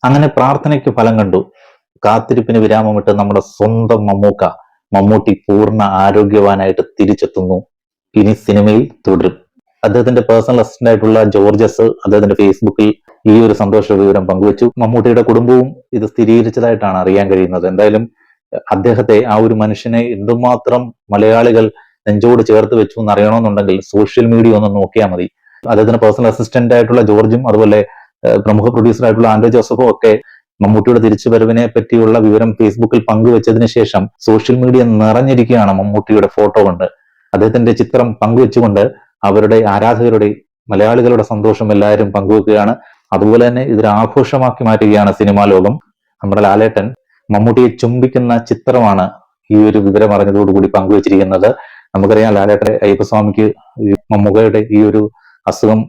അങ്ങനെ പ്രാർത്ഥനയ്ക്ക് ഫലം കണ്ടു. കാത്തിരിപ്പിന് വിരാമമിട്ട് നമ്മുടെ സ്വന്തം മമ്മൂട്ടി പൂർണ്ണ ആരോഗ്യവാനായിട്ട് തിരിച്ചെത്തുന്നു. ഇനി സിനിമയിൽ തുടരും. അദ്ദേഹത്തിന്റെ പേഴ്സണൽ അസിസ്റ്റന്റ് ആയിട്ടുള്ള ജോർജസ് അദ്ദേഹത്തിന്റെ ഫേസ്ബുക്കിൽ ഈ ഒരു സന്തോഷ വിവരം പങ്കുവച്ചു. മമ്മൂട്ടിയുടെ കുടുംബവും ഇത് സ്ഥിരീകരിച്ചതായിട്ടാണ് അറിയാൻ കഴിയുന്നത്. എന്തായാലും അദ്ദേഹത്തെ, ആ ഒരു മനുഷ്യനെ എന്തുമാത്രം മലയാളികൾ നെഞ്ചോട് ചേർത്ത് വെച്ചു എന്ന് അറിയണമെന്നുണ്ടെങ്കിൽ സോഷ്യൽ മീഡിയ ഒന്ന് നോക്കിയാൽ മതി. അദ്ദേഹത്തിന്റെ പേഴ്സണൽ അസിസ്റ്റന്റ് ആയിട്ടുള്ള ജോർജും അതുപോലെ പ്രമുഖ പ്രൊഡ്യൂസർ ആയിട്ടുള്ള ആൻഡ്രോ ജോസഫും ഒക്കെ മമ്മൂട്ടിയുടെ തിരിച്ചുവരവിനെ പറ്റിയുള്ള വിവരം ഫേസ്ബുക്കിൽ പങ്കുവച്ചതിന് ശേഷം സോഷ്യൽ മീഡിയ നിറഞ്ഞിരിക്കുകയാണ് മമ്മൂട്ടിയുടെ ഫോട്ടോ കൊണ്ട്. അദ്ദേഹത്തിന്റെ ചിത്രം പങ്കുവെച്ചുകൊണ്ട് അവരുടെ ആരാധകരുടെ, മലയാളികളുടെ സന്തോഷം എല്ലാവരും പങ്കുവെക്കുകയാണ്. അതുപോലെ തന്നെ ഇതൊരു ആഘോഷമാക്കി മാറ്റുകയാണ് സിനിമാ ലോകം. നമ്മുടെ ലാലേട്ടൻ മമ്മൂട്ടിയെ ചുംബിക്കുന്ന ചിത്രമാണ് ഈ ഒരു വിവരം അറിഞ്ഞതോടുകൂടി പങ്കുവച്ചിരിക്കുന്നത്. നമുക്കറിയാം, ലാലേട്ടൻ അയ്യപ്പസ്വാമിക്ക് മമ്മൂക്കയുടെ ഈ ഒരു അസുഖം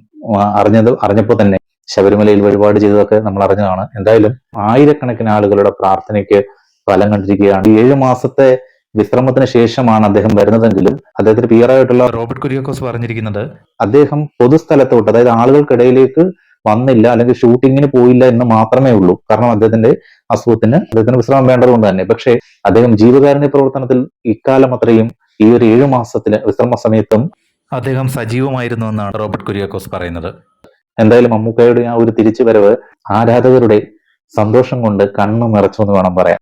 അറിഞ്ഞപ്പോൾ തന്നെ ശബരിമലയിൽ വഴിപാട് ചെയ്തതൊക്കെ നമ്മൾ അറിഞ്ഞതാണ്. എന്തായാലും ആയിരക്കണക്കിന് ആളുകളുടെ പ്രാർത്ഥനയ്ക്ക് ഫലം കണ്ടിരിക്കുകയാണ്. 7 മാസത്തെ വിശ്രമത്തിന് ശേഷമാണ് അദ്ദേഹം വരുന്നതെങ്കിലും അദ്ദേഹത്തിന്റെ പിയറായിട്ടുള്ള റോബർട്ട് കുര്യാക്കോസ് പറഞ്ഞിരിക്കുന്നത് അദ്ദേഹം പൊതുസ്ഥലത്തോട്ട്, അതായത് ആളുകൾക്കിടയിലേക്ക് വന്നില്ല, അല്ലെങ്കിൽ ഷൂട്ടിങ്ങിന് പോയില്ല എന്ന് മാത്രമേ ഉള്ളൂ. കാരണം അദ്ദേഹത്തിന്റെ അദ്ദേഹത്തിന് വിശ്രമം വേണ്ടതുകൊണ്ട് തന്നെ. പക്ഷേ അദ്ദേഹം ജീവകാരുണ്യ പ്രവർത്തനത്തിൽ ഇക്കാലം അത്രയും ഈ ഒരു 7 മാസത്തില് വിശ്രമ സമയത്തും അദ്ദേഹം സജീവമായിരുന്നു എന്നാണ് റോബർട്ട് കുര്യാക്കോസ് പറയുന്നത്. എന്തായാലും മമ്മൂക്കയുടെ ആ ഒരു തിരിച്ചുവരവ് ആരാധകരുടെ സന്തോഷം കൊണ്ട് കണ്ണു നിറച്ചു എന്ന് വേണം പറയാൻ.